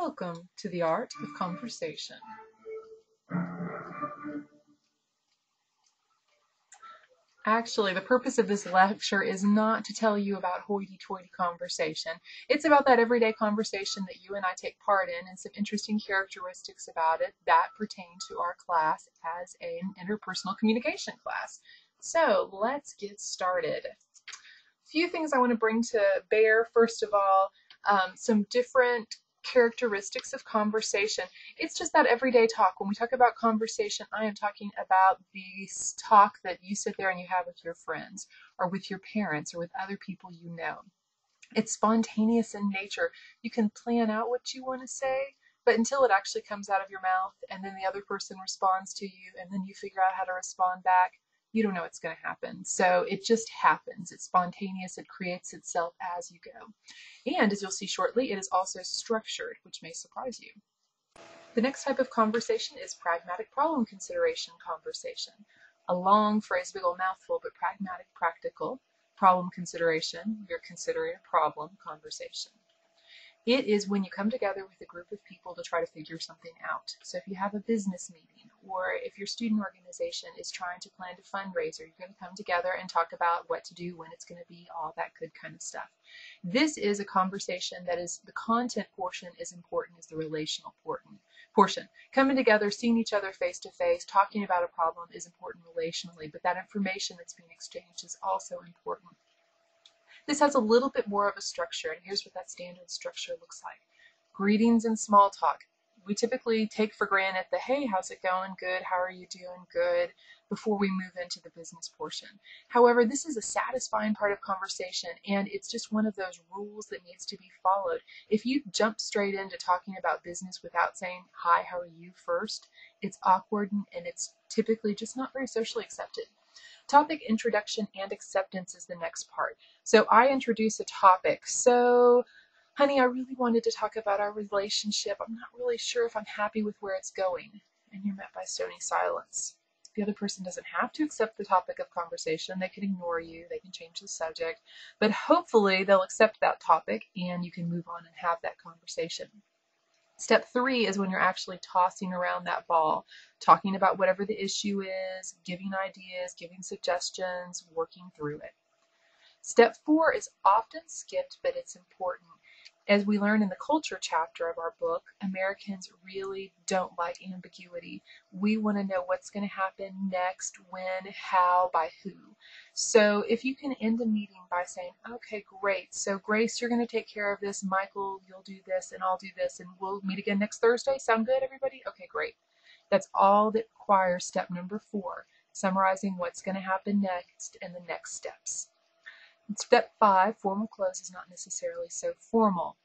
Welcome to the Art of Conversation. Actually, the purpose of this lecture is not to tell you about hoity-toity conversation. It's about that everyday conversation that you and I take part in and some interesting characteristics about it that pertain to our class as an interpersonal communication class. So let's get started. A few things I want to bring to bear. First of all, some different characteristics of conversation. It's just that everyday talk. When we talk about conversation, I am talking about the talk that you sit there and you have with your friends or with your parents or with other people you know. It's spontaneous in nature. You can plan out what you want to say, but until it actually comes out of your mouth and then the other person responds to you and then you figure out how to respond back, you don't know what's going to happen. So it just happens. It's spontaneous. It creates itself as you go. And as you'll see shortly, it is also structured, which may surprise you. The next type of conversation is pragmatic problem consideration conversation. A long phrase, big old mouthful, but pragmatic, practical. Problem consideration, you're considering a problem conversation. It is when you come together with a group of people to try to figure something out. So if you have a business meeting or if your student organization is trying to plan a fundraiser, you're going to come together and talk about what to do, when it's going to be, all that good kind of stuff. This is a conversation that is, the content portion is important as the relational portion. Coming together, seeing each other face to face, talking about a problem is important relationally, but that information that's being exchanged is also important. This has a little bit more of a structure, and here's what that standard structure looks like. Greetings and small talk. We typically take for granted the, hey, how's it going? Good. How are you doing? Good. Before we move into the business portion. However, this is a satisfying part of conversation, and it's just one of those rules that needs to be followed. If you jump straight into talking about business without saying, hi, how are you first, it's awkward and it's typically just not very socially accepted. Topic introduction and acceptance is the next part. So I introduce a topic. So, honey, I really wanted to talk about our relationship. I'm not really sure if I'm happy with where it's going. And you're met by stony silence. The other person doesn't have to accept the topic of conversation. They can ignore you. They can change the subject. But hopefully they'll accept that topic and you can move on and have that conversation. Step 3 is when you're actually tossing around that ball, talking about whatever the issue is, giving ideas, giving suggestions, working through it. Step 4 is often skipped, but it's important. As we learn in the culture chapter of our book, Americans really don't like ambiguity. We want to know what's going to happen next, when, how, by who. So if you can end a meeting by saying, okay, great. So Grace, you're going to take care of this. Michael, you'll do this, and I'll do this, and we'll meet again next Thursday. Sound good, everybody? Okay, great. That's all that requires step number 4, summarizing what's going to happen next and the next steps. Step 5, formal close is not necessarily so formal.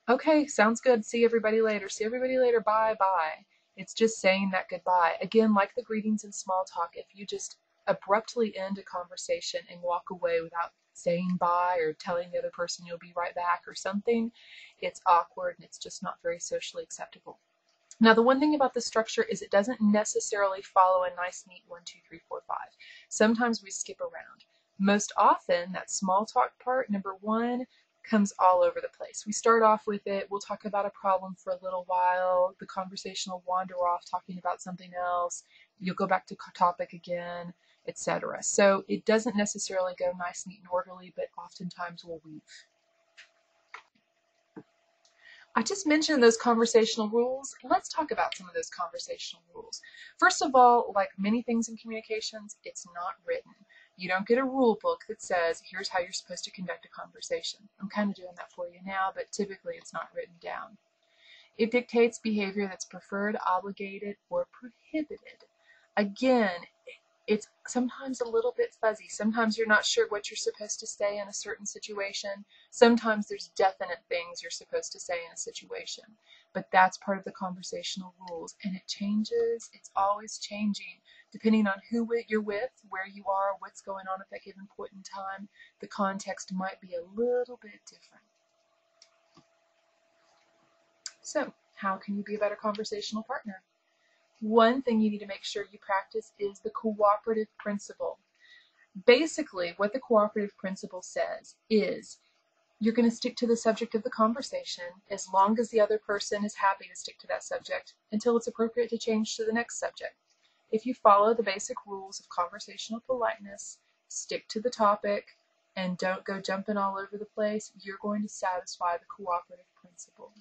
Okay, sounds good. See everybody later. See everybody later. Bye, bye. It's just saying that goodbye. Again, like the greetings and small talk, if you just abruptly end a conversation and walk away without saying bye or telling the other person you'll be right back or something, it's awkward and it's just not very socially acceptable. Now, the one thing about the structure is it doesn't necessarily follow a nice, neat 1, 2, 3, 4, 5. Sometimes we skip around. Most often, that small talk part, number 1, comes all over the place. We start off with it, we'll talk about a problem for a little while, the conversation will wander off talking about something else, you'll go back to topic again, etc. So it doesn't necessarily go nice, neat, and orderly, but oftentimes we'll weave. I just mentioned those conversational rules. Let's talk about some of those conversational rules. First of all, like many things in communications, it's not written. You don't get a rule book that says, here's how you're supposed to conduct a conversation. I'm kind of doing that for you now, but typically it's not written down. It dictates behavior that's preferred, obligated, or prohibited. Again, it's sometimes a little bit fuzzy. Sometimes you're not sure what you're supposed to say in a certain situation. Sometimes there's definite things you're supposed to say in a situation. But that's part of the conversational rules. And it changes. It's always changing. Depending on who you're with, where you are, what's going on at that given point in time, the context might be a little bit different. So, how can you be a better conversational partner? One thing you need to make sure you practice is the cooperative principle. Basically, what the cooperative principle says is You're going to stick to the subject of the conversation as long as the other person is happy to stick to that subject until it's appropriate to change to the next subject. If you follow the basic rules of conversational politeness, stick to the topic, and don't go jumping all over the place, you're going to satisfy the cooperative principle.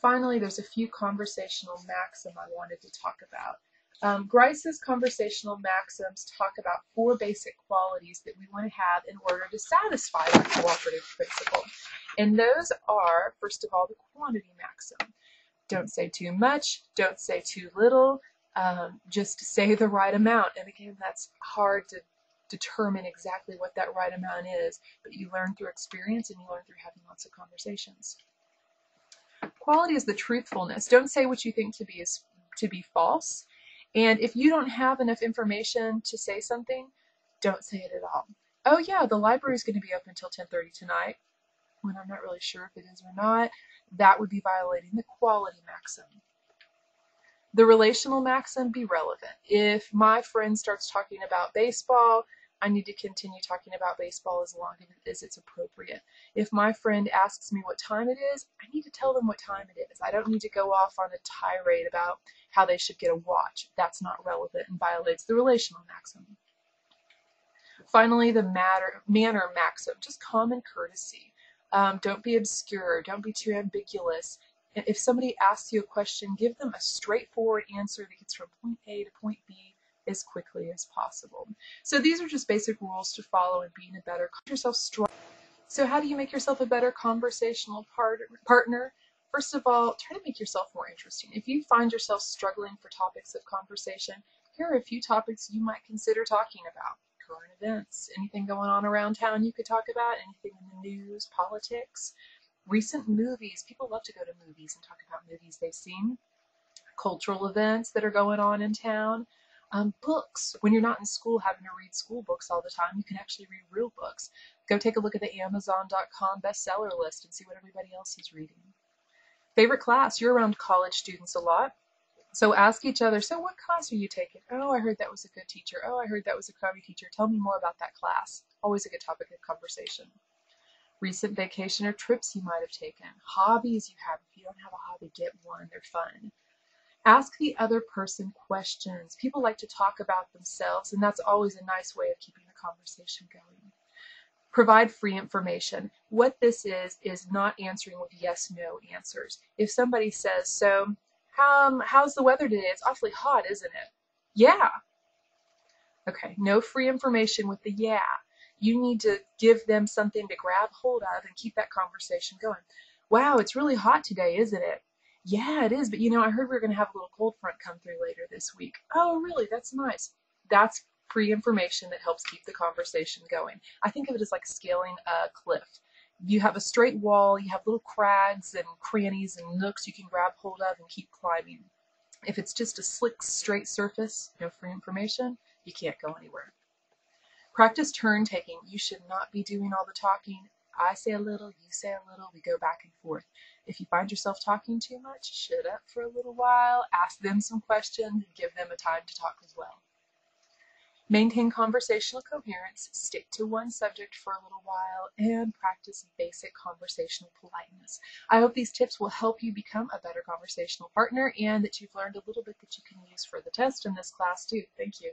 Finally, there's a few conversational maxims I wanted to talk about. Grice's conversational maxims talk about 4 basic qualities that we want to have in order to satisfy that cooperative principle. And those are, first of all, the quantity maxim. Don't say too much, don't say too little, just say the right amount. And again, that's hard to determine exactly what that right amount is, but you learn through experience and you learn through having lots of conversations. Quality is the truthfulness. Don't say what you think to be false. And if you don't have enough information to say something, don't say it at all. Oh yeah, the library is going to be open until 10:30 tonight, when I'm not really sure if it is or not. That would be violating the quality maxim. The relational maxim, be relevant. If my friend starts talking about baseball, I need to continue talking about baseball as long as it's appropriate. If my friend asks me what time it is, I need to tell them what time it is. I don't need to go off on a tirade about how they should get a watch. That's not relevant and violates the relational maxim. Finally, the manner maxim, just common courtesy. Don't be obscure. Don't be too ambiguous. If somebody asks you a question, give them a straightforward answer that gets from point A to point B as quickly as possible. So these are just basic rules to follow in being a better yourself strong. So how do you make yourself a better conversational partner? First of all, try to make yourself more interesting. If you find yourself struggling for topics of conversation, here are a few topics you might consider talking about. Current events, anything going on around town you could talk about, anything in the news, politics, recent movies. People love to go to movies and talk about movies they've seen. Cultural events that are going on in town. Books. When you're not in school having to read school books all the time, you can actually read real books. Go take a look at the Amazon.com bestseller list and see what everybody else is reading. Favorite class. You're around college students a lot. So ask each other, so what class are you taking? Oh, I heard that was a good teacher. Oh, I heard that was a crummy teacher. Tell me more about that class. Always a good topic of conversation. Recent vacation or trips you might have taken. Hobbies you have. If you don't have a hobby, get one. They're fun. Ask the other person questions. People like to talk about themselves, and that's always a nice way of keeping the conversation going. Provide free information. What this is not answering with yes/no answers. If somebody says, so, how's the weather today? It's awfully hot, isn't it? Yeah. Okay, no free information with the yeah. You need to give them something to grab hold of and keep that conversation going. Wow, it's really hot today, isn't it? Yeah, it is, but I heard we were going to have a little cold front come through later this week. Oh, really? That's nice. That's free information that helps keep the conversation going. I think of it as like scaling a cliff. You have a straight wall, you have little crags and crannies and nooks you can grab hold of and keep climbing. If it's just a slick, straight surface, no free information, you can't go anywhere. Practice turn taking. You should not be doing all the talking. I say a little, you say a little, we go back and forth. If you find yourself talking too much, shut up for a little while, ask them some questions, and give them a time to talk as well. Maintain conversational coherence, stick to one subject for a little while, and practice basic conversational politeness. I hope these tips will help you become a better conversational partner and that you've learned a little bit that you can use for the test in this class too. Thank you.